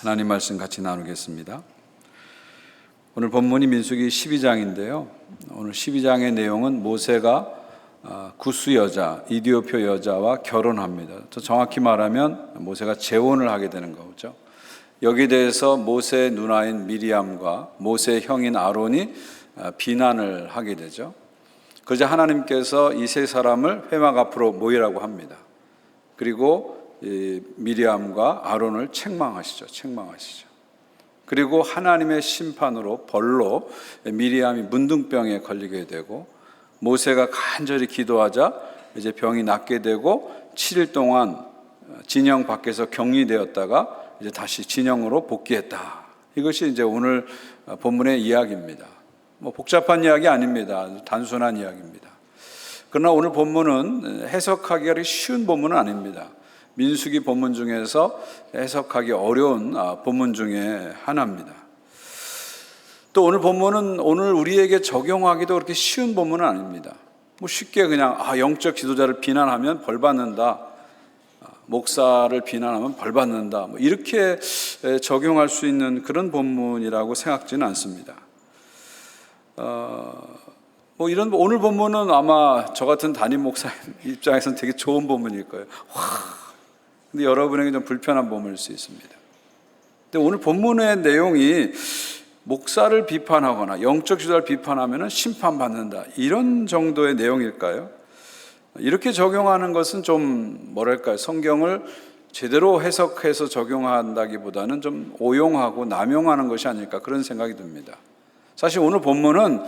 하나님 말씀 같이 나누겠습니다. 오늘 본문이 민수기 12장인데요. 오늘 12장의 내용은 모세가 구스 여자, 이디오표 여자와 결혼합니다. 더 정확히 말하면 모세가 재혼을 하게 되는 거죠. 여기에 대해서 모세의 누나인 미리암과 모세의 형인 아론이 비난을 하게 되죠. 그러자 하나님께서 이 세 사람을 회막 앞으로 모이라고 합니다. 그리고 미리암과 아론을 책망하시죠. 그리고 하나님의 심판으로 벌로 미리암이 문둥병에 걸리게 되고, 모세가 간절히 기도하자 이제 병이 낫게 되고 7일 동안 진영 밖에서 격리되었다가 이제 다시 진영으로 복귀했다. 이것이 이제 오늘 본문의 이야기입니다. 복잡한 이야기 아닙니다. 단순한 이야기입니다. 그러나 오늘 본문은 해석하기가 쉬운 본문은 아닙니다. 민수기 본문 중에서 해석하기 어려운 본문 중에 하나입니다. 또 오늘 본문은 오늘 우리에게 적용하기도 그렇게 쉬운 본문은 아닙니다. 쉽게 그냥 영적 지도자를 비난하면 벌 받는다, 목사를 비난하면 벌 받는다, 이렇게 적용할 수 있는 그런 본문이라고 생각지는 않습니다. 이런 오늘 본문은 아마 저 같은 담임 목사 입장에서는 되게 좋은 본문일 거예요. 근데 여러분에게 좀 불편한 본문일 수 있습니다. 근데 오늘 본문의 내용이 목사를 비판하거나 영적 지도자를 비판하면 심판받는다, 이런 정도의 내용일까요? 이렇게 적용하는 것은 좀 성경을 제대로 해석해서 적용한다기보다는 좀 오용하고 남용하는 것이 아닐까, 그런 생각이 듭니다. 사실 오늘 본문은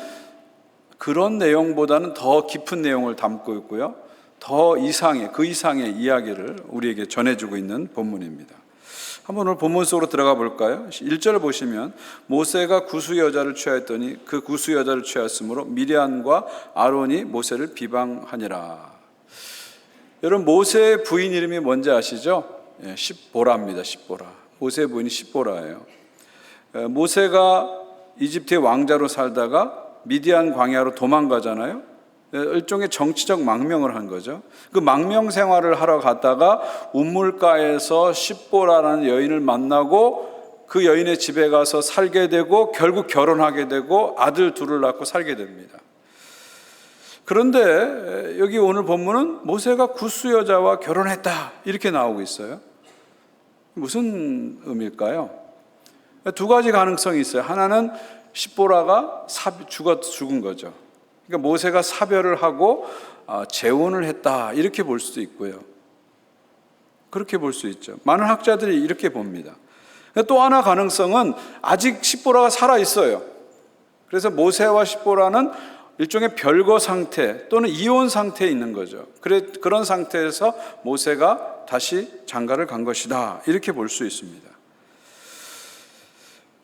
그런 내용보다는 더 깊은 내용을 담고 있고요, 그 이상의 이야기를 우리에게 전해주고 있는 본문입니다. 한번 오늘 본문 속으로 들어가 볼까요? 1절을 보시면 모세가 구스 여자를 취하였더니 그 구스 여자를 취하였으므로 미리암과 아론이 모세를 비방하니라. 여러분, 모세의 부인 이름이 뭔지 아시죠? 십보라입니다. 십보라. 모세의 부인이 십보라예요. 모세가 이집트의 왕자로 살다가 미디안 광야로 도망가잖아요. 일종의 정치적 망명을 한 거죠. 그 망명 생활을 하러 갔다가 우물가에서 십보라라는 여인을 만나고 그 여인의 집에 가서 살게 되고 결국 결혼하게 되고 아들 둘을 낳고 살게 됩니다. 그런데 여기 오늘 본문은 모세가 구스 여자와 결혼했다, 이렇게 나오고 있어요. 무슨 의미일까요? 두 가지 가능성이 있어요. 하나는 십보라가 죽은 거죠. 그러니까 모세가 사별을 하고 재혼을 했다, 이렇게 볼 수도 있고요. 그렇게 볼 수 있죠. 많은 학자들이 이렇게 봅니다. 또 하나 가능성은 아직 십보라가 살아 있어요. 그래서 모세와 십보라는 일종의 별거 상태 또는 이혼 상태에 있는 거죠. 그런 상태에서 모세가 다시 장가를 간 것이다, 이렇게 볼 수 있습니다.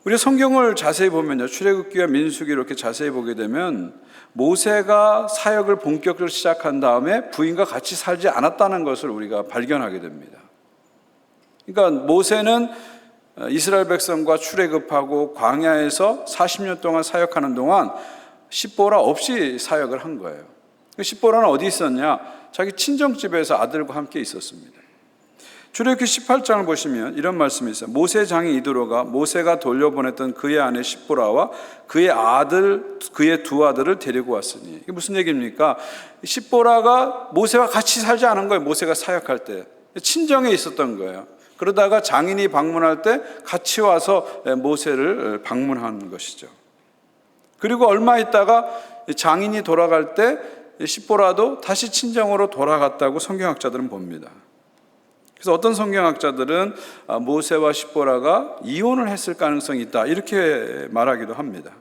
우리 성경을 자세히 보면요, 출애굽기와 민수기 이렇게 자세히 보게 되면 모세가 사역을 본격적으로 시작한 다음에 부인과 같이 살지 않았다는 것을 우리가 발견하게 됩니다. 그러니까 모세는 이스라엘 백성과 출애굽하고 광야에서 40년 동안 사역하는 동안 십보라 없이 사역을 한 거예요. 십보라는 어디 있었냐? 자기 친정집에서 아들과 함께 있었습니다. 출애굽기 18장을 보시면 이런 말씀이 있어요. 모세의 장인 이드로가 모세가 돌려보냈던 그의 아내 십보라와 그의 두 아들을 데리고 왔으니. 이게 무슨 얘기입니까? 십보라가 모세와 같이 살지 않은 거예요. 모세가 사역할 때 친정에 있었던 거예요. 그러다가 장인이 방문할 때 같이 와서 모세를 방문한 것이죠. 그리고 얼마 있다가 장인이 돌아갈 때 십보라도 다시 친정으로 돌아갔다고 성경학자들은 봅니다. 그래서 어떤 성경학자들은 모세와 십보라가 이혼을 했을 가능성이 있다, 이렇게 말하기도 합니다.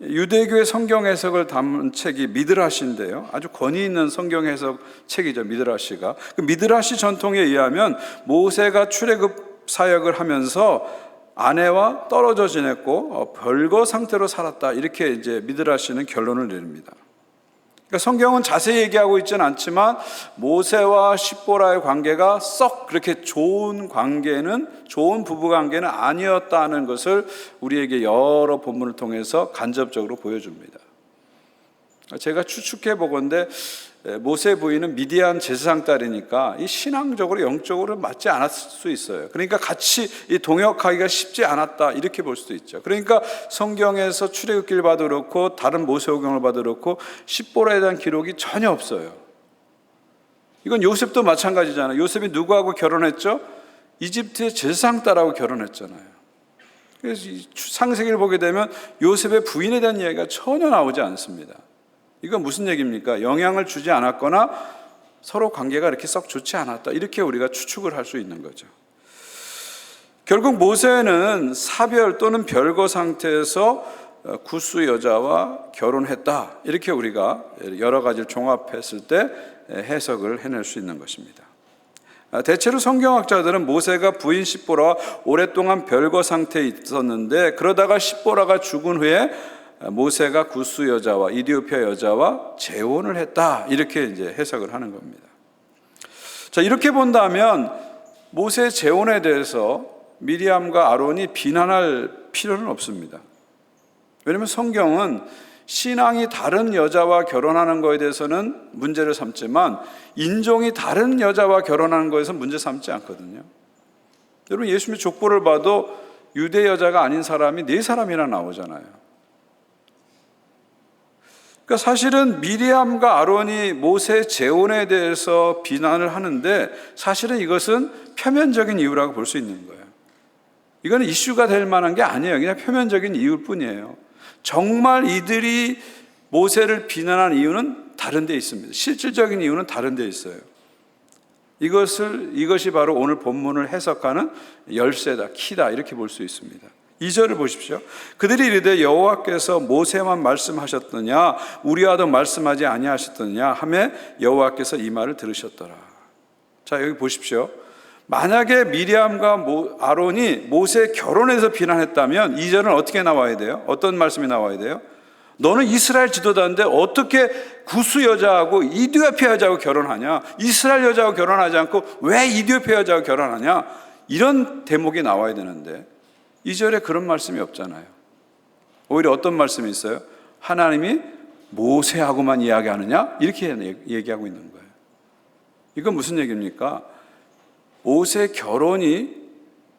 유대교의 성경 해석을 담은 책이 미드라시인데요, 아주 권위 있는 성경 해석 책이죠. 미드라시가. 그 미드라시 전통에 의하면 모세가 출애굽 사역을 하면서 아내와 떨어져 지냈고 별거 상태로 살았다, 이렇게 이제 미드라시는 결론을 내립니다. 그러니까 성경은 자세히 얘기하고 있지는 않지만 모세와 십보라의 관계가 썩 그렇게 좋은 부부 관계는 아니었다는 것을 우리에게 여러 본문을 통해서 간접적으로 보여줍니다. 제가 추측해 보건대 모세 부인은 미디안 제사장 딸이니까 이 신앙적으로 영적으로 맞지 않았을 수 있어요. 그러니까 같이 이 동역하기가 쉽지 않았다 이렇게 볼 수도 있죠. 그러니까 성경에서 출애굽기를 봐도 그렇고 다른 모세오경을 봐도 그렇고 십보라에 대한 기록이 전혀 없어요. 이건 요셉도 마찬가지잖아요. 요셉이 누구하고 결혼했죠? 이집트의 제사장 딸하고 결혼했잖아요. 그래서 창세기를 보게 되면 요셉의 부인에 대한 이야기가 전혀 나오지 않습니다. 이건 무슨 얘기입니까? 영향을 주지 않았거나 서로 관계가 이렇게 썩 좋지 않았다. 이렇게 우리가 추측을 할 수 있는 거죠. 결국 모세는 사별 또는 별거 상태에서 구스 여자와 결혼했다. 이렇게 우리가 여러 가지를 종합했을 때 해석을 해낼 수 있는 것입니다. 대체로 성경학자들은 모세가 부인 십보라와 오랫동안 별거 상태에 있었는데 그러다가 십보라가 죽은 후에 모세가 구스 여자와 이디오피아 여자와 재혼을 했다 이렇게 이제 해석을 하는 겁니다. 자, 이렇게 본다면 모세의 재혼에 대해서 미리암과 아론이 비난할 필요는 없습니다. 왜냐하면 성경은 신앙이 다른 여자와 결혼하는 것에 대해서는 문제를 삼지만 인종이 다른 여자와 결혼하는 것에서 문제 삼지 않거든요. 여러분 예수님의 족보를 봐도 유대 여자가 아닌 사람이 4사람이나 나오잖아요. 그러니까 사실은 미리암과 아론이 모세 재혼에 대해서 비난을 하는데 사실은 이것은 표면적인 이유라고 볼 수 있는 거예요. 이거는 이슈가 될 만한 게 아니에요. 그냥 표면적인 이유일 뿐이에요. 정말 이들이 모세를 비난한 이유는 다른 데 있습니다. 실질적인 이유는 다른 데 있어요. 이것이 바로 오늘 본문을 해석하는 열쇠다, 키다 이렇게 볼 수 있습니다. 2절을 보십시오. 그들이 이르되 여호와께서 모세만 말씀하셨더냐 우리와도 말씀하지 아니하셨더냐 하매 여호와께서 이 말을 들으셨더라. 자, 여기 보십시오. 만약에 미리암과 아론이 모세 결혼해서 비난했다면 2절은 어떻게 나와야 돼요? 어떤 말씀이 나와야 돼요? 너는 이스라엘 지도자인데 어떻게 구스 여자하고 이디오피아 여자하고 결혼하냐? 이스라엘 여자하고 결혼하지 않고 왜 이디오피아 여자하고 결혼하냐? 이런 대목이 나와야 되는데 2절에 그런 말씀이 없잖아요. 오히려 어떤 말씀이 있어요? 하나님이 모세하고만 이야기하느냐? 이렇게 얘기하고 있는 거예요. 이건 무슨 얘기입니까? 모세 결혼이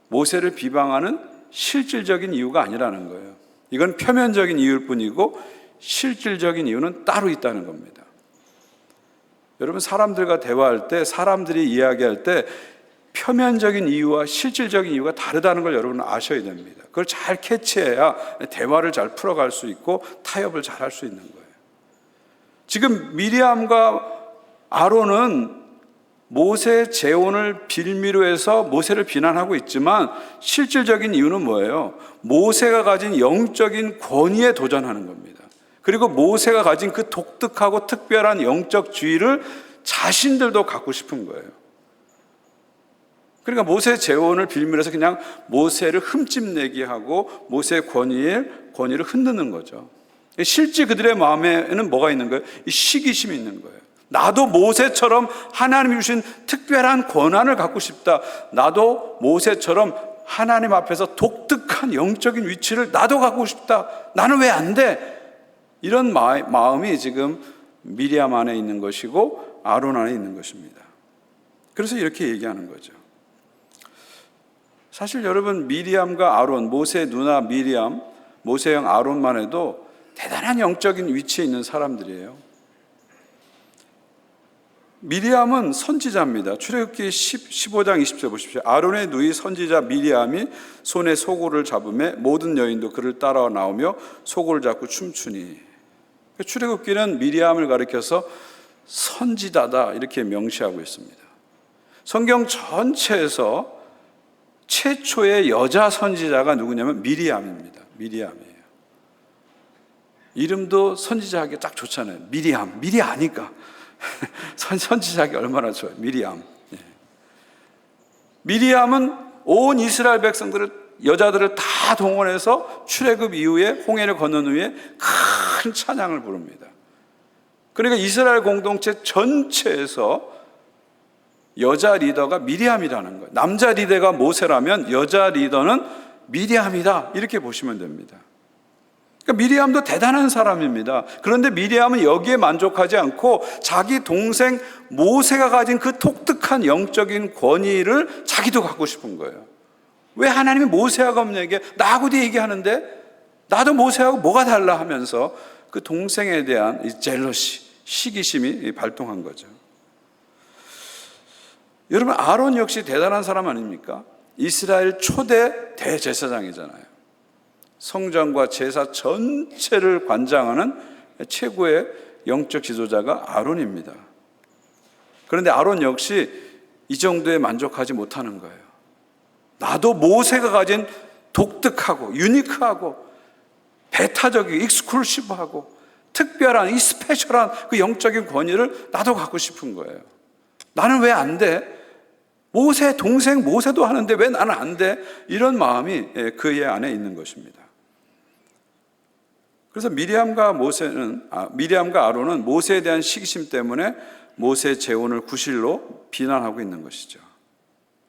모세를 비방하는 실질적인 이유가 아니라는 거예요. 이건 표면적인 이유일 뿐이고 실질적인 이유는 따로 있다는 겁니다. 여러분 사람들과 대화할 때 사람들이 이야기할 때 표면적인 이유와 실질적인 이유가 다르다는 걸 여러분은 아셔야 됩니다. 그걸 잘 캐치해야 대화를 잘 풀어갈 수 있고 타협을 잘 할 수 있는 거예요. 지금 미리암과 아론은 모세 재혼을 빌미로 해서 모세를 비난하고 있지만 실질적인 이유는 뭐예요? 모세가 가진 영적인 권위에 도전하는 겁니다. 그리고 모세가 가진 그 독특하고 특별한 영적 지위를 자신들도 갖고 싶은 거예요. 그러니까 모세 재혼을 빌미로 해서 그냥 모세를 흠집내게 하고 모세의 권위를 흔드는 거죠. 실제 그들의 마음에는 뭐가 있는 거예요? 이 시기심이 있는 거예요. 나도 모세처럼 하나님이 주신 특별한 권한을 갖고 싶다. 나도 모세처럼 하나님 앞에서 독특한 영적인 위치를 나도 갖고 싶다. 나는 왜 안 돼? 이런 마음이 지금 미리암 안에 있는 것이고 아론 안에 있는 것입니다. 그래서 이렇게 얘기하는 거죠. 사실 여러분 미리암과 아론, 모세의 누나 미리암, 모세의 형 아론만 해도 대단한 영적인 위치에 있는 사람들이에요. 미리암은 선지자입니다. 출애굽기 15장 20절 보십시오. 아론의 누이 선지자 미리암이 손에 소고를 잡으매 모든 여인도 그를 따라 나오며 소고를 잡고 춤추니. 출애굽기는 미리암을 가리켜서 선지자다 이렇게 명시하고 있습니다. 성경 전체에서 최초의 여자 선지자가 누구냐면 미리암입니다. 미리암이에요. 이름도 선지자하기 딱 좋잖아요. 미리암, 미리 아니까. 선지자하기 얼마나 좋아요. 미리암. 미리암은 온 이스라엘 백성들을 여자들을 다 동원해서 출애굽 이후에 홍해를 건넌 후에 큰 찬양을 부릅니다. 그러니까 이스라엘 공동체 전체에서 여자 리더가 미리암이라는 거예요. 남자 리더가 모세라면 여자 리더는 미리암이다 이렇게 보시면 됩니다. 그러니까 미리암도 대단한 사람입니다. 그런데 미리암은 여기에 만족하지 않고 자기 동생 모세가 가진 그 독특한 영적인 권위를 자기도 갖고 싶은 거예요. 왜 하나님이 모세하고 없냐게 나하고도 얘기하는데 나도 모세하고 뭐가 달라 하면서 그 동생에 대한 이 젤러시, 시기심이 발동한 거죠. 여러분, 아론 역시 대단한 사람 아닙니까? 이스라엘 초대 대제사장이잖아요. 성전과 제사 전체를 관장하는 최고의 영적 지도자가 아론입니다. 그런데 아론 역시 이 정도에 만족하지 못하는 거예요. 나도 모세가 가진 독특하고 유니크하고 배타적이고 익스클루시브하고 특별한 이 스페셜한 그 영적인 권위를 나도 갖고 싶은 거예요. 나는 왜 안 돼? 모세 동생 모세도 하는데 왜 나는 안 돼? 이런 마음이 그의 안에 있는 것입니다. 그래서 미리암과 아론은 모세에 대한 시기심 때문에 모세 재혼을 구실로 비난하고 있는 것이죠.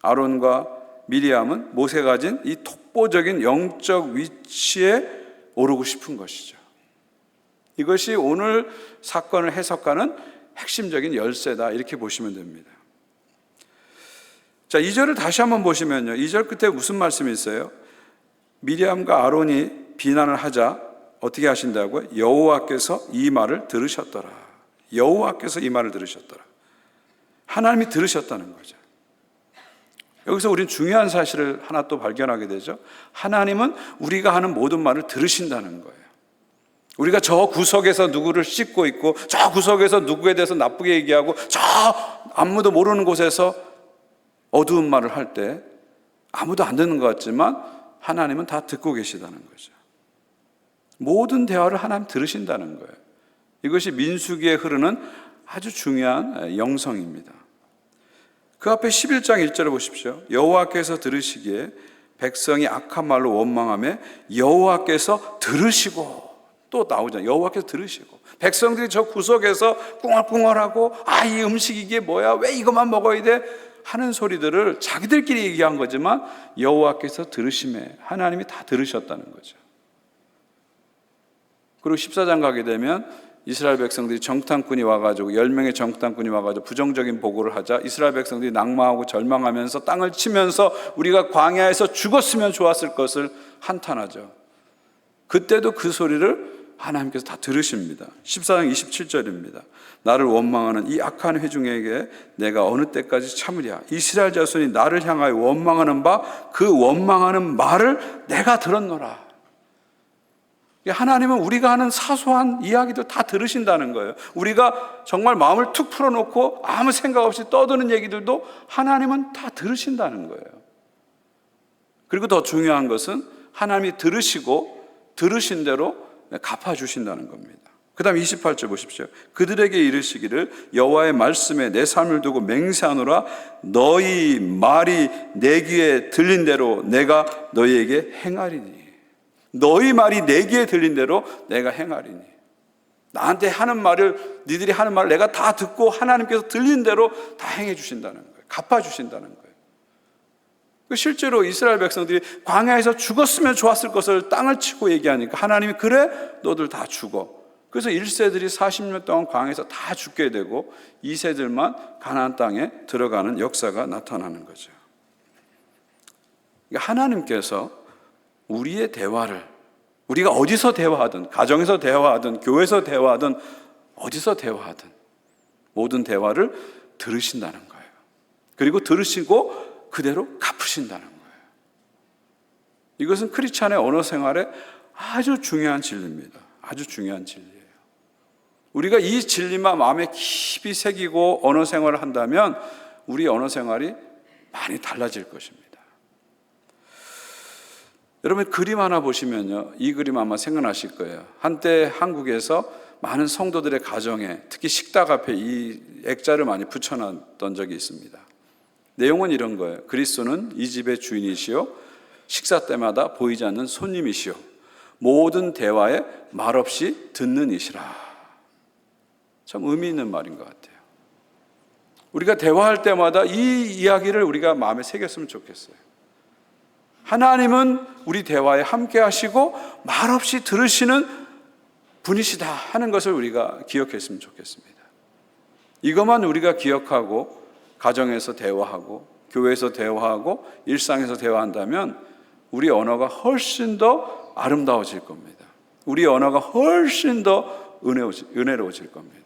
아론과 미리암은 모세가 가진 이 독보적인 영적 위치에 오르고 싶은 것이죠. 이것이 오늘 사건을 해석하는 핵심적인 열쇠다, 이렇게 보시면 됩니다. 자, 2절을 다시 한번 보시면요, 2절 끝에 무슨 말씀이 있어요? 미리암과 아론이 비난을 하자 어떻게 하신다고요? 여호와께서 이 말을 들으셨더라. 여호와께서 이 말을 들으셨더라. 하나님이 들으셨다는 거죠. 여기서 우리는 중요한 사실을 하나 또 발견하게 되죠. 하나님은 우리가 하는 모든 말을 들으신다는 거예요. 우리가 저 구석에서 누구를 씻고 있고, 저 구석에서 누구에 대해서 나쁘게 얘기하고, 저 아무도 모르는 곳에서 어두운 말을 할 때 아무도 안 듣는 것 같지만 하나님은 다 듣고 계시다는 거죠. 모든 대화를 하나님 들으신다는 거예요. 이것이 민수기에 흐르는 아주 중요한 영성입니다. 그 앞에 11장 1절을 보십시오. 여호와께서 들으시기에 백성이 악한 말로 원망하며 여호와께서 들으시고, 또 나오잖아요. 여호와께서 들으시고, 백성들이 저 구석에서 꿍얼꿍얼하고 이 음식 이게 뭐야? 왜 이것만 먹어야 돼? 하는 소리들을 자기들끼리 얘기한 거지만 여호와께서 들으심에 하나님이 다 들으셨다는 거죠. 그리고 14장 가게 되면 이스라엘 백성들이 정탐꾼이 와가지고 10명의 정탐꾼이 와가지고 부정적인 보고를 하자 이스라엘 백성들이 낙망하고 절망하면서 땅을 치면서 우리가 광야에서 죽었으면 좋았을 것을 한탄하죠. 그때도 그 소리를 하나님께서 다 들으십니다. 14장 27절입니다. 나를 원망하는 이 악한 회중에게 내가 어느 때까지 참으랴. 이스라엘 자손이 나를 향하여 원망하는 바 그 원망하는 말을 내가 들었노라. 하나님은 우리가 하는 사소한 이야기도 다 들으신다는 거예요. 우리가 정말 마음을 툭 풀어놓고 아무 생각 없이 떠드는 얘기들도 하나님은 다 들으신다는 거예요. 그리고 더 중요한 것은 하나님이 들으시고 들으신 대로 갚아주신다는 겁니다. 그 다음 28절 보십시오. 그들에게 이르시기를 여호와의 말씀에 내 삶을 두고 맹세하노라. 너희 말이 내 귀에 들린 대로 내가 너희에게 행하리니. 너희 말이 내 귀에 들린 대로 내가 행하리니. 나한테 하는 말을, 니들이 하는 말을 내가 다 듣고 하나님께서 들린 대로 다 행해 주신다는 거예요. 갚아 주신다는 거예요. 실제로 이스라엘 백성들이 광야에서 죽었으면 좋았을 것을 땅을 치고 얘기하니까 하나님이 그래? 너들 다 죽어. 그래서 1세들이 40년 동안 광야에서 다 죽게 되고 2세들만 가나안 땅에 들어가는 역사가 나타나는 거죠. 하나님께서 우리의 대화를, 우리가 어디서 대화하든, 가정에서 대화하든, 교회에서 대화하든, 어디서 대화하든 모든 대화를 들으신다는 거예요. 그리고 들으시고 그대로 갚으신다는 거예요. 이것은 크리스찬의 언어 생활에 아주 중요한 진리입니다. 아주 중요한 진리예요. 우리가 이 진리만 마음에 깊이 새기고 언어 생활을 한다면 우리 언어 생활이 많이 달라질 것입니다. 여러분, 그림 하나 보시면요, 이 그림 아마 생각나실 거예요. 한때 한국에서 많은 성도들의 가정에, 특히 식탁 앞에 이 액자를 많이 붙여놨던 적이 있습니다. 내용은 이런 거예요. 그리스도는 이 집의 주인이시요, 식사 때마다 보이지 않는 손님이시요, 모든 대화에 말없이 듣는 이시라. 참 의미 있는 말인 것 같아요. 우리가 대화할 때마다 이 이야기를 우리가 마음에 새겼으면 좋겠어요. 하나님은 우리 대화에 함께 하시고 말없이 들으시는 분이시다 하는 것을 우리가 기억했으면 좋겠습니다. 이것만 우리가 기억하고 가정에서 대화하고 교회에서 대화하고 일상에서 대화한다면 우리 언어가 훨씬 더 아름다워질 겁니다. 우리 언어가 훨씬 더 은혜로워질 겁니다.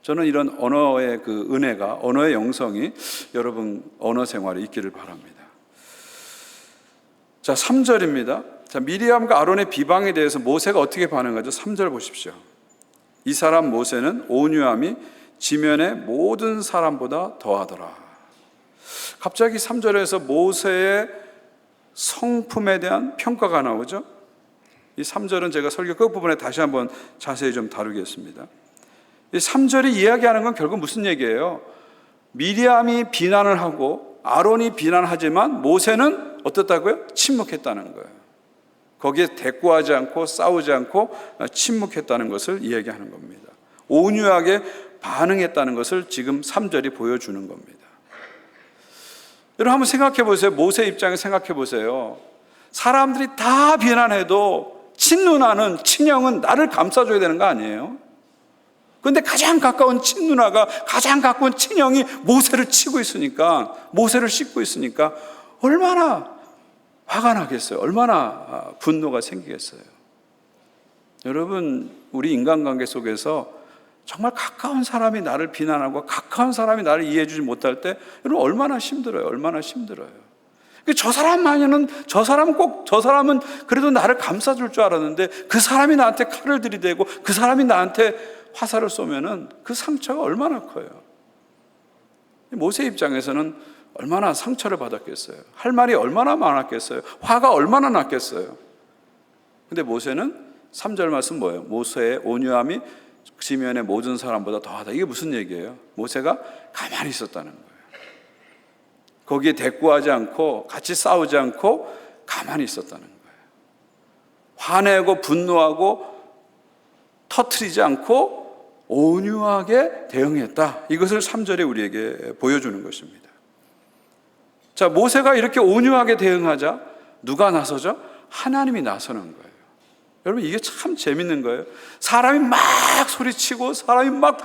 저는 이런 언어의 그 은혜가, 언어의 영성이 여러분 언어 생활에 있기를 바랍니다. 자, 3절입니다. 자, 미리암과 아론의 비방에 대해서 모세가 어떻게 반응하죠? 3절 보십시오. 이 사람 모세는 온유함이 지면의 모든 사람보다 더하더라. 갑자기 3절에서 모세의 성품에 대한 평가가 나오죠. 이 3절은 제가 설교 끝부분에 다시 한번 자세히 좀 다루겠습니다. 이 3절이 이야기하는 건 결국 무슨 얘기예요? 미리암이 비난을 하고 아론이 비난하지만 모세는 어떻다고요? 침묵했다는 거예요. 거기에 대꾸하지 않고 싸우지 않고 침묵했다는 것을 이야기하는 겁니다. 온유하게 반응했다는 것을 지금 3절이 보여주는 겁니다. 여러분 한번 생각해 보세요. 모세 입장에 생각해 보세요. 사람들이 다 비난해도 친누나는, 친형은 나를 감싸줘야 되는 거 아니에요? 그런데 가장 가까운 친누나가, 가장 가까운 친형이 모세를 치고 있으니까, 모세를 씻고 있으니까 얼마나 화가 나겠어요? 얼마나 분노가 생기겠어요? 여러분, 우리 인간관계 속에서 정말 가까운 사람이 나를 비난하고 가까운 사람이 나를 이해해 주지 못할 때 여러분 얼마나 힘들어요. 얼마나 힘들어요. 저 사람은 그래도 나를 감싸줄 줄 알았는데 그 사람이 나한테 칼을 들이대고 그 사람이 나한테 화살을 쏘면은 그 상처가 얼마나 커요. 모세 입장에서는 얼마나 상처를 받았겠어요. 할 말이 얼마나 많았겠어요. 화가 얼마나 났겠어요. 근데 모세는 3절 말씀 뭐예요? 모세의 온유함이 지면의 모든 사람보다 더하다. 이게 무슨 얘기예요? 모세가 가만히 있었다는 거예요. 거기에 대꾸하지 않고 같이 싸우지 않고 가만히 있었다는 거예요. 화내고 분노하고 터뜨리지 않고 온유하게 대응했다. 이것을 3절에 우리에게 보여주는 것입니다. 자, 모세가 이렇게 온유하게 대응하자 누가 나서죠? 하나님이 나서는 거예요. 여러분 이게 참 재밌는 거예요. 사람이 막 소리치고 사람이 막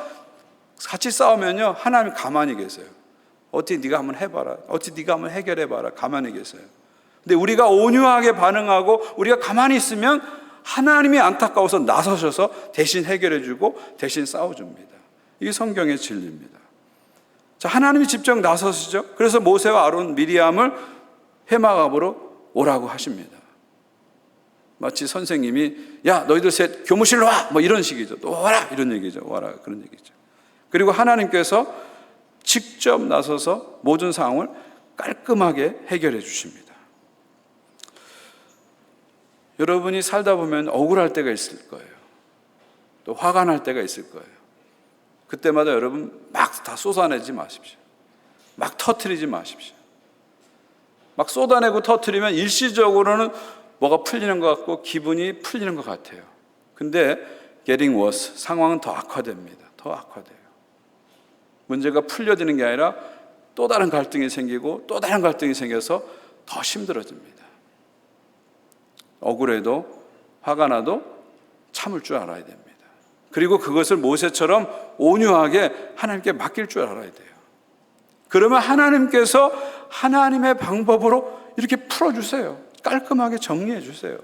같이 싸우면요 하나님이 가만히 계세요. 어떻게 네가 한번 해봐라. 어떻게 네가 한번 해결해봐라. 가만히 계세요. 근데 우리가 온유하게 반응하고 우리가 가만히 있으면 하나님이 안타까워서 나서셔서 대신 해결해주고 대신 싸워줍니다. 이게 성경의 진리입니다. 자, 하나님이 직접 나서시죠. 그래서 모세와 아론, 미리암을 회막앞으로 오라고 하십니다. 마치 선생님이 야 너희들 셋 교무실로 와 뭐 이런 식이죠. 또 와라 이런 얘기죠. 와라 그런 얘기죠. 그리고 하나님께서 직접 나서서 모든 상황을 깔끔하게 해결해 주십니다. 여러분이 살다 보면 억울할 때가 있을 거예요. 또 화가 날 때가 있을 거예요. 그때마다 여러분 막 다 쏟아내지 마십시오. 막 터뜨리지 마십시오. 막 쏟아내고 터뜨리면 일시적으로는 뭐가 풀리는 것 같고 기분이 풀리는 것 같아요. 근데 getting worse, 상황은 더 악화됩니다. 더 악화돼요. 문제가 풀려지는 게 아니라 또 다른 갈등이 생기고 또 다른 갈등이 생겨서 더 힘들어집니다. 억울해도 화가 나도 참을 줄 알아야 됩니다. 그리고 그것을 모세처럼 온유하게 하나님께 맡길 줄 알아야 돼요. 그러면 하나님께서 하나님의 방법으로 이렇게 풀어주세요. 깔끔하게 정리해 주세요.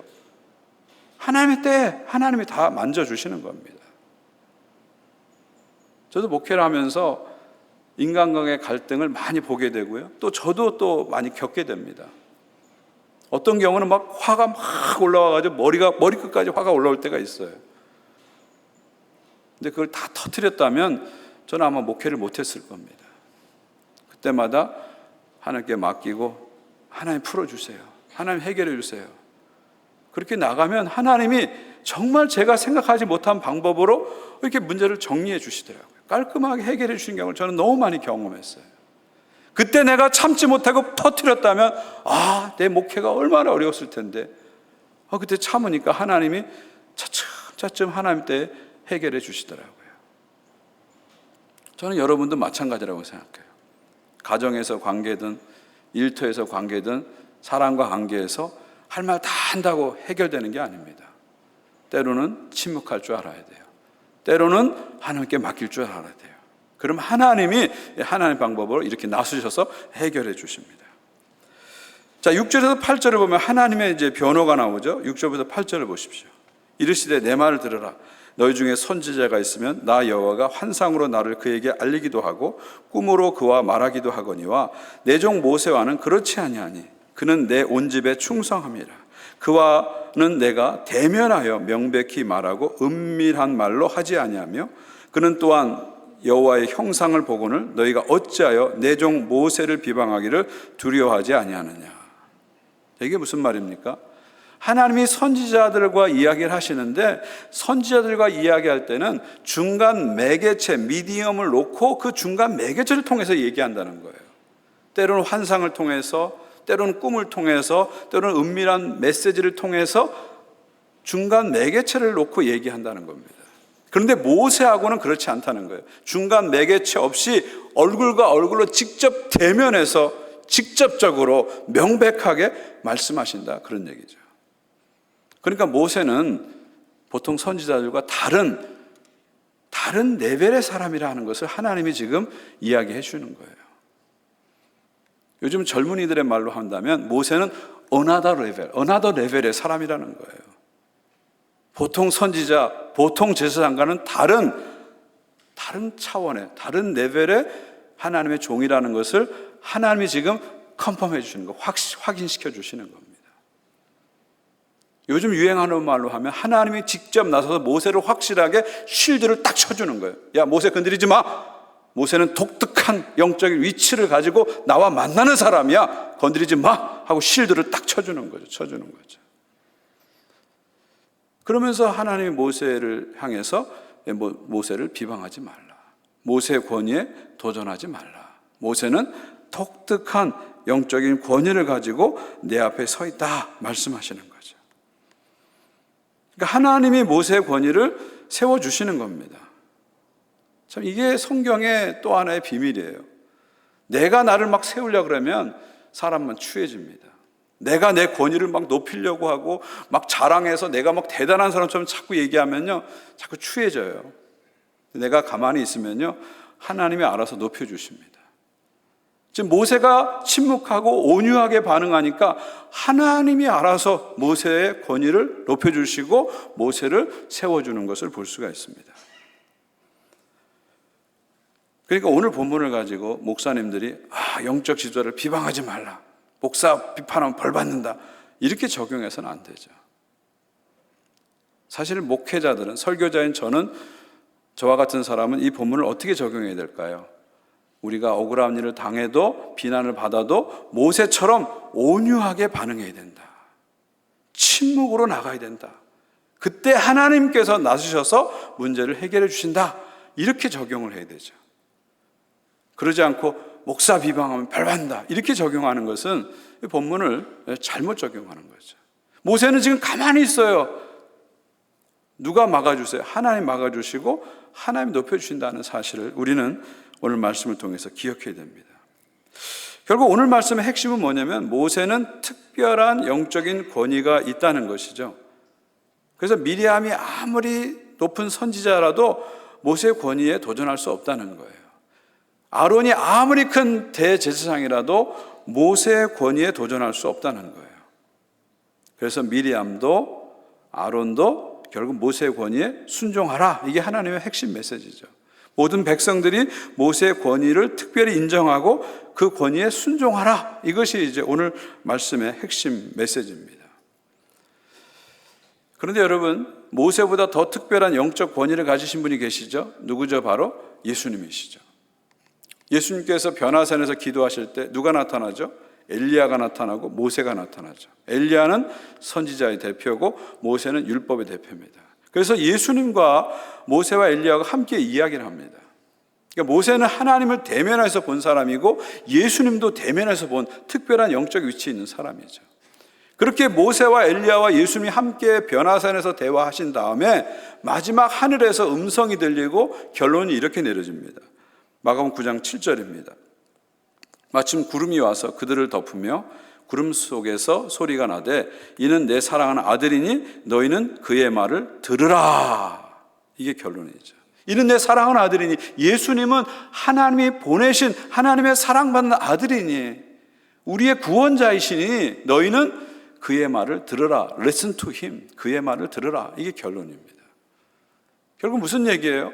하나님의 때에 하나님이 다 만져주시는 겁니다. 저도 목회를 하면서 인간관계 갈등을 많이 보게 되고요. 또 저도 또 많이 겪게 됩니다. 어떤 경우는 막 화가 막 올라와가지고 머리끝까지 화가 올라올 때가 있어요. 근데 그걸 다 터뜨렸다면 저는 아마 목회를 못했을 겁니다. 그때마다 하나님께 맡기고 하나님 풀어주세요. 하나님 해결해 주세요. 그렇게 나가면 하나님이 정말 제가 생각하지 못한 방법으로 이렇게 문제를 정리해 주시더라고요. 깔끔하게 해결해 주시는 경우를 저는 너무 많이 경험했어요. 그때 내가 참지 못하고 터뜨렸다면 내 목회가 얼마나 어려웠을 텐데 그때 참으니까 하나님이 차츰 하나님 때 해결해 주시더라고요. 저는 여러분도 마찬가지라고 생각해요. 가정에서 관계든 일터에서 관계든 사람과 관계에서 할 말 다 한다고 해결되는 게 아닙니다. 때로는 침묵할 줄 알아야 돼요. 때로는 하나님께 맡길 줄 알아야 돼요. 그럼 하나님이 하나님의 방법으로 이렇게 나서셔서 해결해 주십니다. 자, 6절에서 8절을 보면 하나님의 이제 변호가 나오죠. 6절부터 8절을 보십시오. 이르시되 내 말을 들으라. 너희 중에 선지자가 있으면 나 여호와가 환상으로 나를 그에게 알리기도 하고 꿈으로 그와 말하기도 하거니와 내 종 모세와는 그렇지 아니하니 그는 내 온 집에 충성함이라. 그와는 내가 대면하여 명백히 말하고 은밀한 말로 하지 아니하며 그는 또한 여호와의 형상을 보고는 너희가 어찌하여 내 종 모세를 비방하기를 두려워하지 아니하느냐. 이게 무슨 말입니까? 하나님이 선지자들과 이야기를 하시는데 선지자들과 이야기할 때는 중간 매개체, 미디엄을 놓고 그 중간 매개체를 통해서 얘기한다는 거예요. 때로는 환상을 통해서, 때로는 꿈을 통해서, 때로는 은밀한 메시지를 통해서 중간 매개체를 놓고 얘기한다는 겁니다. 그런데 모세하고는 그렇지 않다는 거예요. 중간 매개체 없이 얼굴과 얼굴로 직접 대면해서 직접적으로 명백하게 말씀하신다, 그런 얘기죠. 그러니까 모세는 보통 선지자들과 다른 레벨의 사람이라는 것을 하나님이 지금 이야기해 주는 거예요. 요즘 젊은이들의 말로 한다면 모세는 another 레벨의 사람이라는 거예요. 보통 선지자, 보통 제사장과는 다른 차원의, 다른 레벨의 하나님의 종이라는 것을 하나님이 지금 컨펌해 주시는 거, 확인시켜 주시는 겁니다. 요즘 유행하는 말로 하면 하나님이 직접 나서서 모세를 확실하게 쉴드를 딱 쳐주는 거예요. 야, 모세 건드리지 마. 모세는 독특한 영적인 위치를 가지고 나와 만나는 사람이야. 건드리지 마 하고 쉴드를 딱 쳐주는 거죠. 그러면서 하나님이 모세를 향해서 모세를 비방하지 말라. 모세의 권위에 도전하지 말라. 모세는 독특한 영적인 권위를 가지고 내 앞에 서 있다 말씀하시는 거죠. 그러니까 하나님이 모세의 권위를 세워주시는 겁니다. 참 이게 성경의 또 하나의 비밀이에요. 내가 나를 막 세우려고 그러면 사람만 추해집니다. 내가 내 권위를 막 높이려고 하고 막 자랑해서 내가 막 대단한 사람처럼 자꾸 얘기하면요, 자꾸 추해져요. 내가 가만히 있으면요, 하나님이 알아서 높여주십니다. 지금 모세가 침묵하고 온유하게 반응하니까 하나님이 알아서 모세의 권위를 높여주시고 모세를 세워주는 것을 볼 수가 있습니다. 그러니까 오늘 본문을 가지고 목사님들이 영적 지도자를 비방하지 말라, 목사 비판하면 벌 받는다, 이렇게 적용해서는 안 되죠. 사실 목회자들은, 설교자인 저와 같은 사람은 이 본문을 어떻게 적용해야 될까요? 우리가 억울한 일을 당해도 비난을 받아도 모세처럼 온유하게 반응해야 된다. 침묵으로 나가야 된다. 그때 하나님께서 나서셔서 문제를 해결해 주신다. 이렇게 적용을 해야 되죠. 그러지 않고 목사 비방하면 벌받는다, 이렇게 적용하는 것은 이 본문을 잘못 적용하는 거죠. 모세는 지금 가만히 있어요. 누가 막아주세요? 하나님 막아주시고 하나님 높여주신다는 사실을 우리는 오늘 말씀을 통해서 기억해야 됩니다. 결국 오늘 말씀의 핵심은 뭐냐면 모세는 특별한 영적인 권위가 있다는 것이죠. 그래서 미리암이 아무리 높은 선지자라도 모세의 권위에 도전할 수 없다는 거예요. 아론이 아무리 큰 대제사장이라도 모세의 권위에 도전할 수 없다는 거예요. 그래서 미리암도 아론도 결국 모세의 권위에 순종하라, 이게 하나님의 핵심 메시지죠. 모든 백성들이 모세의 권위를 특별히 인정하고 그 권위에 순종하라, 이것이 이제 오늘 말씀의 핵심 메시지입니다. 그런데 여러분, 모세보다 더 특별한 영적 권위를 가지신 분이 계시죠? 누구죠? 바로 예수님이시죠. 예수님께서 변화산에서 기도하실 때 누가 나타나죠? 엘리야가 나타나고 모세가 나타나죠. 엘리야는 선지자의 대표고 모세는 율법의 대표입니다. 그래서 예수님과 모세와 엘리야가 함께 이야기를 합니다. 그러니까 모세는 하나님을 대면해서 본 사람이고 예수님도 대면해서 본 특별한 영적 위치에 있는 사람이죠. 그렇게 모세와 엘리야와 예수님이 함께 변화산에서 대화하신 다음에 마지막 하늘에서 음성이 들리고 결론이 이렇게 내려집니다. 마가복음 9장 7절입니다. 마침 구름이 와서 그들을 덮으며 구름 속에서 소리가 나되 이는 내 사랑하는 아들이니 너희는 그의 말을 들으라. 이게 결론이죠. 이는 내 사랑하는 아들이니, 예수님은 하나님이 보내신 하나님의 사랑받는 아들이니 우리의 구원자이시니 너희는 그의 말을 들으라. Listen to him. 그의 말을 들으라. 이게 결론입니다. 결국 무슨 얘기예요?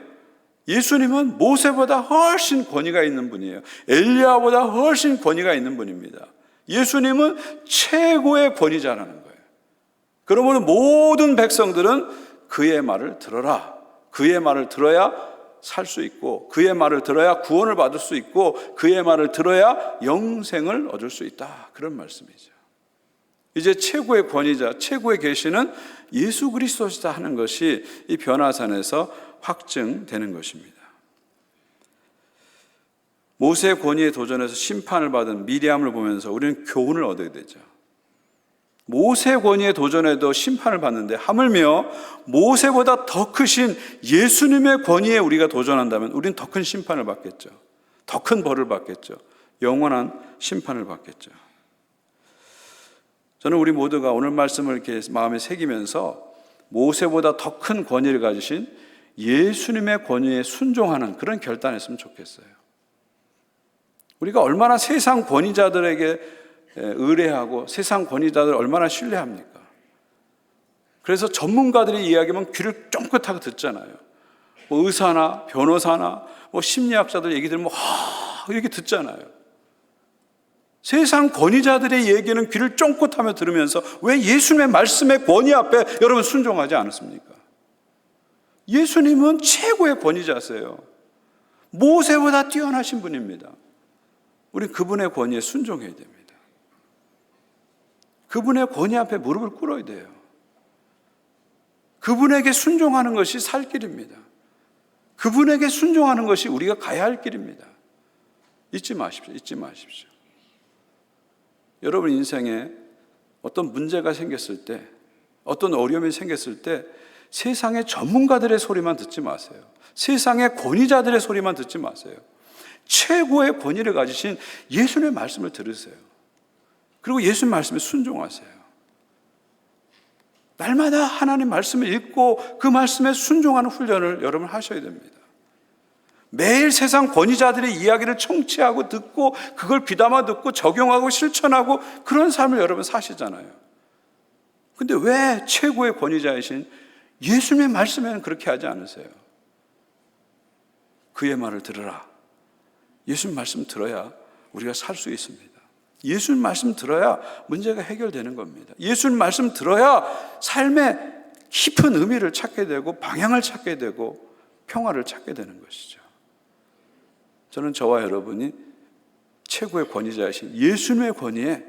예수님은 모세보다 훨씬 권위가 있는 분이에요. 엘리야보다 훨씬 권위가 있는 분입니다. 예수님은 최고의 권위자라는 거예요. 그러므로 모든 백성들은 그의 말을 들어라. 그의 말을 들어야 살 수 있고, 그의 말을 들어야 구원을 받을 수 있고, 그의 말을 들어야 영생을 얻을 수 있다. 그런 말씀이죠. 이제 최고의 권위자, 최고의 계시는 예수 그리스도시다 하는 것이 이 변화산에서 확증되는 것입니다. 모세의 권위에 도전해서 심판을 받은 미리암을 보면서 우리는 교훈을 얻어야 되죠. 모세의 권위에 도전해도 심판을 받는데 하물며 모세보다 더 크신 예수님의 권위에 우리가 도전한다면 우리는 더 큰 심판을 받겠죠. 더 큰 벌을 받겠죠. 영원한 심판을 받겠죠. 저는 우리 모두가 오늘 말씀을 이렇게 마음에 새기면서 모세보다 더 큰 권위를 가지신 예수님의 권위에 순종하는 그런 결단했으면 좋겠어요. 우리가 얼마나 세상 권위자들에게 의뢰하고 세상 권위자들을 얼마나 신뢰합니까? 그래서 전문가들의 이야기면 귀를 쫑긋하고 듣잖아요. 뭐 의사나 변호사나 뭐 심리학자들 얘기 들으면 이렇게 듣잖아요. 세상 권위자들의 얘기는 귀를 쫑긋하며 들으면서 왜 예수님의 말씀의 권위 앞에 여러분 순종하지 않았습니까? 예수님은 최고의 권위자세요. 모세보다 뛰어나신 분입니다. 우리 그분의 권위에 순종해야 됩니다. 그분의 권위 앞에 무릎을 꿇어야 돼요. 그분에게 순종하는 것이 살 길입니다. 그분에게 순종하는 것이 우리가 가야 할 길입니다. 잊지 마십시오. 잊지 마십시오. 여러분 인생에 어떤 문제가 생겼을 때, 어떤 어려움이 생겼을 때 세상의 전문가들의 소리만 듣지 마세요. 세상의 권위자들의 소리만 듣지 마세요. 최고의 권위를 가지신 예수님의 말씀을 들으세요. 그리고 예수님 말씀에 순종하세요. 날마다 하나님 말씀을 읽고 그 말씀에 순종하는 훈련을 여러분 하셔야 됩니다. 매일 세상 권위자들의 이야기를 청취하고 듣고 그걸 귀담아 듣고 적용하고 실천하고 그런 삶을 여러분 사시잖아요. 근데 왜 최고의 권위자이신 예수님의 말씀에는 그렇게 하지 않으세요? 그의 말을 들으라. 예수님 말씀 들어야 우리가 살 수 있습니다. 예수님 말씀 들어야 문제가 해결되는 겁니다. 예수님 말씀 들어야 삶의 깊은 의미를 찾게 되고 방향을 찾게 되고 평화를 찾게 되는 것이죠. 저는 저와 여러분이 최고의 권위자이신 예수님의 권위에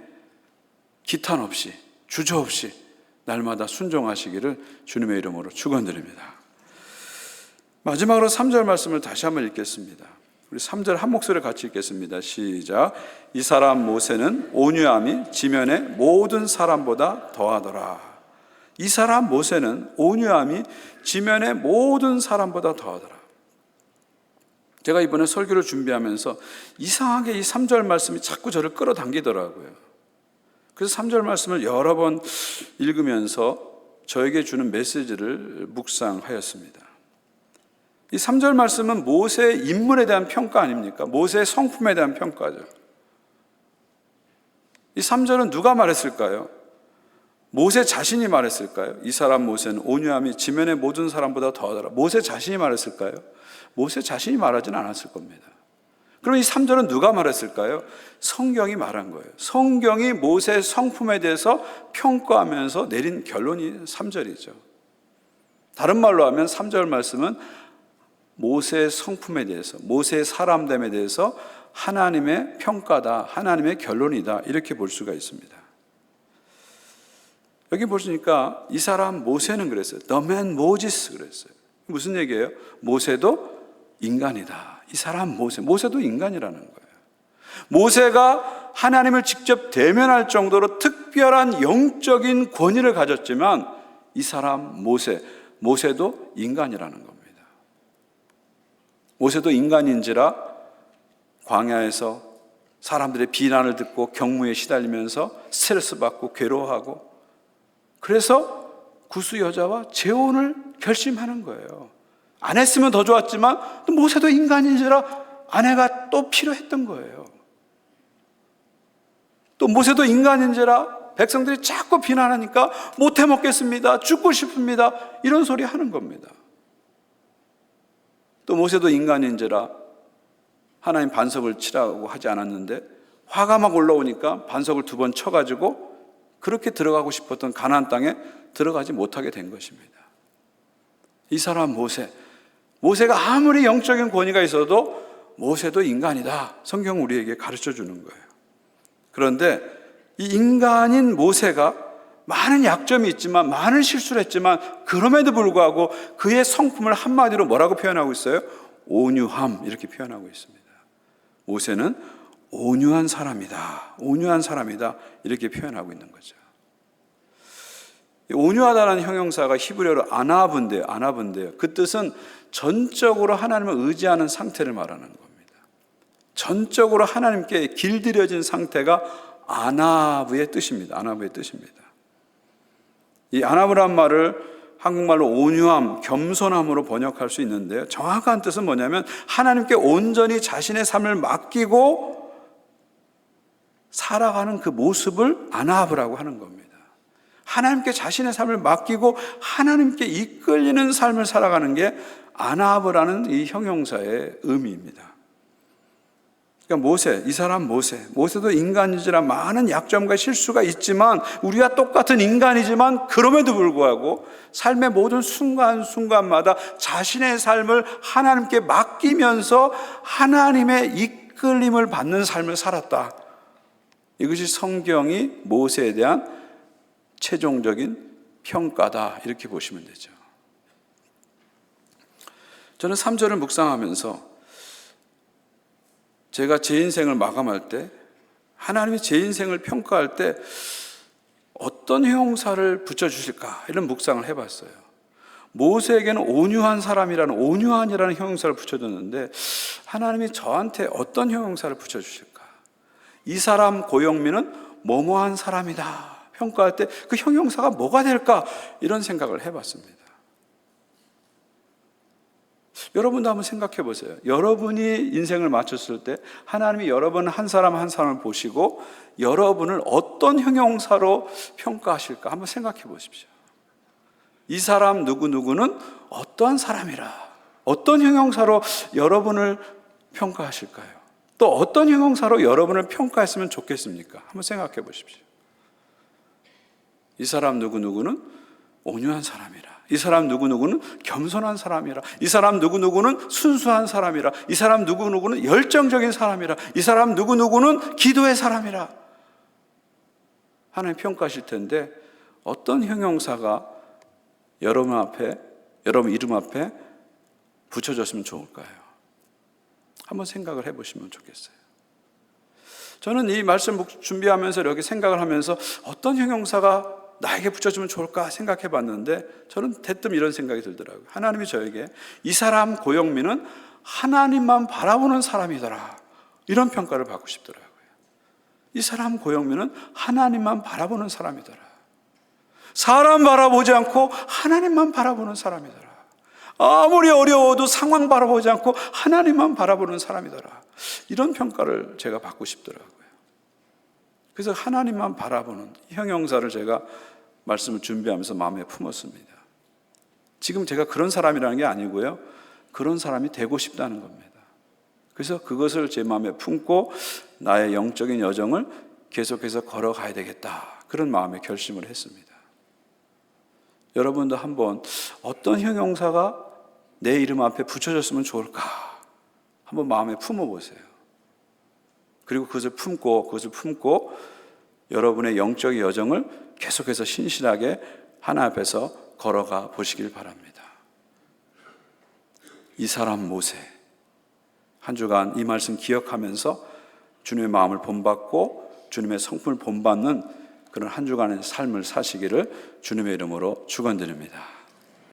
기탄 없이 주저없이 날마다 순종하시기를 주님의 이름으로 축원드립니다. 마지막으로 3절 말씀을 다시 한번 읽겠습니다. 우리 3절 한 목소리 같이 읽겠습니다. 시작. 이 사람 모세는 온유함이 지면의 모든 사람보다 더하더라. 이 사람 모세는 온유함이 지면의 모든 사람보다 더하더라. 제가 이번에 설교를 준비하면서 이상하게 이 3절 말씀이 자꾸 저를 끌어당기더라고요. 그래서 3절 말씀을 여러 번 읽으면서 저에게 주는 메시지를 묵상하였습니다. 이 3절 말씀은 모세의 인물에 대한 평가 아닙니까? 모세의 성품에 대한 평가죠. 이 3절은 누가 말했을까요? 모세 자신이 말했을까요? 이 사람 모세는 온유함이 지면의 모든 사람보다 더하더라. 모세 자신이 말했을까요? 모세 자신이 말하진 않았을 겁니다. 그럼 이 3절은 누가 말했을까요? 성경이 말한 거예요. 성경이 모세의 성품에 대해서 평가하면서 내린 결론이 3절이죠. 다른 말로 하면 3절 말씀은 모세의 성품에 대해서, 모세의 사람됨에 대해서 하나님의 평가다, 하나님의 결론이다, 이렇게 볼 수가 있습니다. 여기 보시니까 이 사람 모세는 그랬어요. The man Moses 그랬어요. 무슨 얘기예요? 모세도 인간이다. 이 사람 모세도 인간이라는 거예요. 모세가 하나님을 직접 대면할 정도로 특별한 영적인 권위를 가졌지만 이 사람 모세도 인간이라는 겁니다. 모세도 인간인지라 광야에서 사람들의 비난을 듣고 경무에 시달리면서 스트레스 받고 괴로워하고, 그래서 구스 여자와 재혼을 결심하는 거예요. 안 했으면 더 좋았지만 또 모세도 인간인지라 아내가 또 필요했던 거예요. 또 모세도 인간인지라 백성들이 자꾸 비난하니까 못해 먹겠습니다, 죽고 싶습니다, 이런 소리 하는 겁니다. 또 모세도 인간인지라 하나님 반석을 치라고 하지 않았는데 화가 막 올라오니까 반석을 2번 쳐가지고 그렇게 들어가고 싶었던 가나안 땅에 들어가지 못하게 된 것입니다. 이 사람 모세가 아무리 영적인 권위가 있어도 모세도 인간이다, 성경 우리에게 가르쳐 주는 거예요. 그런데 이 인간인 모세가 많은 약점이 있지만, 많은 실수를 했지만, 그럼에도 불구하고 그의 성품을 한마디로 뭐라고 표현하고 있어요? 온유함, 이렇게 표현하고 있습니다. 모세는 온유한 사람이다, 온유한 사람이다, 이렇게 표현하고 있는 거죠. 온유하다는 형용사가 히브리어로 아나브인데요. 그 뜻은 전적으로 하나님을 의지하는 상태를 말하는 겁니다. 전적으로 하나님께 길들여진 상태가 아나브의 뜻입니다. 아나브의 뜻입니다. 이 아나브란 말을 한국말로 온유함, 겸손함으로 번역할 수 있는데요, 정확한 뜻은 뭐냐면 하나님께 온전히 자신의 삶을 맡기고 살아가는 그 모습을 아나브라고 하는 겁니다. 하나님께 자신의 삶을 맡기고 하나님께 이끌리는 삶을 살아가는 게 아나브라는 이 형용사의 의미입니다. 그러니까 모세도 인간이지라 많은 약점과 실수가 있지만, 우리와 똑같은 인간이지만 그럼에도 불구하고 삶의 모든 순간순간마다 자신의 삶을 하나님께 맡기면서 하나님의 이끌림을 받는 삶을 살았다. 이것이 성경이 모세에 대한 최종적인 평가다, 이렇게 보시면 되죠. 저는 3절을 묵상하면서 제가 제 인생을 마감할 때, 하나님이 제 인생을 평가할 때 어떤 형용사를 붙여주실까, 이런 묵상을 해봤어요. 모세에게는 온유한 사람이라는, 온유한이라는 형용사를 붙여줬는데 하나님이 저한테 어떤 형용사를 붙여주실까? 이 사람 고영민은 뭐뭐한 사람이다 평가할 때 그 형용사가 뭐가 될까, 이런 생각을 해봤습니다. 여러분도 한번 생각해 보세요. 여러분이 인생을 마쳤을 때 하나님이 여러분 한 사람 한 사람을 보시고 여러분을 어떤 형용사로 평가하실까 한번 생각해 보십시오. 이 사람 누구누구는 어떠한 사람이라, 어떤 형용사로 여러분을 평가하실까요? 또 어떤 형용사로 여러분을 평가했으면 좋겠습니까? 한번 생각해 보십시오. 이 사람 누구누구는 온유한 사람이라, 이 사람 누구누구는 겸손한 사람이라, 이 사람 누구누구는 순수한 사람이라, 이 사람 누구누구는 열정적인 사람이라, 이 사람 누구누구는 기도의 사람이라. 하나님 평가하실 텐데 어떤 형용사가 여러분 이름 앞에 붙여졌으면 좋을까요? 한번 생각을 해보시면 좋겠어요. 저는 이 말씀 준비하면서 이렇게 생각을 하면서 어떤 형용사가 나에게 붙여주면 좋을까 생각해 봤는데 저는 대뜸 이런 생각이 들더라고요. 하나님이 저에게 이 사람 고영민은 하나님만 바라보는 사람이더라, 이런 평가를 받고 싶더라고요. 이 사람 고영민은 하나님만 바라보는 사람이더라, 사람 바라보지 않고 하나님만 바라보는 사람이더라, 아무리 어려워도 상황 바라보지 않고 하나님만 바라보는 사람이더라, 이런 평가를 제가 받고 싶더라고요. 그래서 하나님만 바라보는 형용사를 제가 말씀을 준비하면서 마음에 품었습니다. 지금 제가 그런 사람이라는 게 아니고요, 그런 사람이 되고 싶다는 겁니다. 그래서 그것을 제 마음에 품고 나의 영적인 여정을 계속해서 걸어가야 되겠다, 그런 마음의 결심을 했습니다. 여러분도 한번 어떤 형용사가 내 이름 앞에 붙여졌으면 좋을까 한번 마음에 품어보세요. 그리고 그것을 품고 여러분의 영적인 여정을 계속해서 신실하게 하나님 앞에서 걸어가 보시길 바랍니다. 이 사람 모세, 한 주간 이 말씀 기억하면서 주님의 마음을 본받고 주님의 성품을 본받는 그런 한 주간의 삶을 사시기를 주님의 이름으로 축원드립니다.